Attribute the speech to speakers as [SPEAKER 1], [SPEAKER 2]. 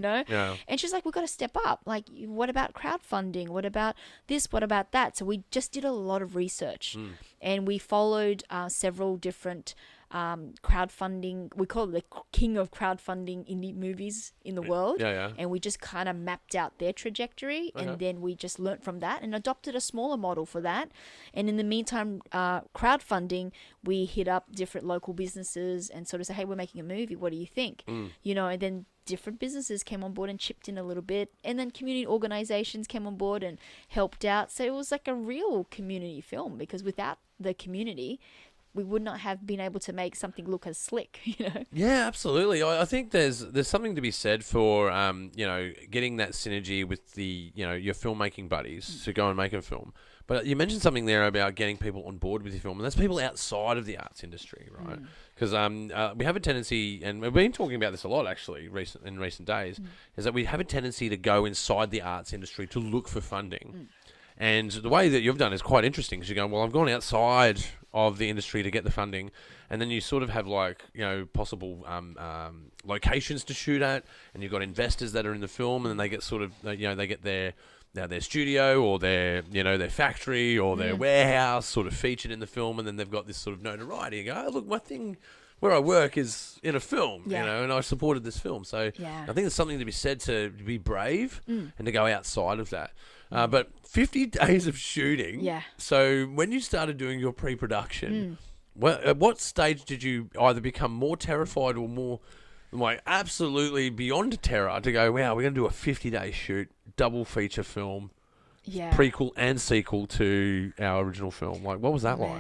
[SPEAKER 1] know?
[SPEAKER 2] Yeah.
[SPEAKER 1] And she's like, we've got to step up. Like, what about crowdfunding? What about this? What about that? So we just did a lot of research and we followed several different crowdfunding. We call it the king of crowdfunding indie movies in the world.
[SPEAKER 2] Yeah.
[SPEAKER 1] And we just kind of mapped out their trajectory and then we just learnt from that and adopted a smaller model for that. And in the meantime, crowdfunding, we hit up different local businesses and sort of say, hey, we're making a movie. What do you think? You know, and then different businesses came on board and chipped in a little bit. And then community organizations came on board and helped out. So it was like a real community film because without the community, we would not have been able to make something look as slick, you know?
[SPEAKER 2] Yeah, absolutely. I think there's something to be said for, you know, getting that synergy with the, you know, your filmmaking buddies to go and make a film. But you mentioned something there about getting people on board with your film, and that's people outside of the arts industry, right? Because we have a tendency, and we've been talking about this a lot actually in recent days, is that we have a tendency to go inside the arts industry to look for funding. And the way that you've done is quite interesting because you're going, well, I've gone outside of the industry to get the funding, and then you sort of have like, you know, possible locations to shoot at, and you've got investors that are in the film, and then they get sort of, you know, they get their studio or their, you know, their factory or their warehouse sort of featured in the film, and then they've got this sort of notoriety. You go, oh, look, my thing where I work is in a film, you know, and I supported this film. So I think there's something to be said to be brave and to go outside of that. But 50 days of shooting.
[SPEAKER 1] Yeah.
[SPEAKER 2] So when you started doing your pre-production, at what stage did you either become more terrified or more like absolutely beyond terror to go, wow, we're going to do a 50-day shoot, double feature film, prequel and sequel to our original film? Like, what was that like?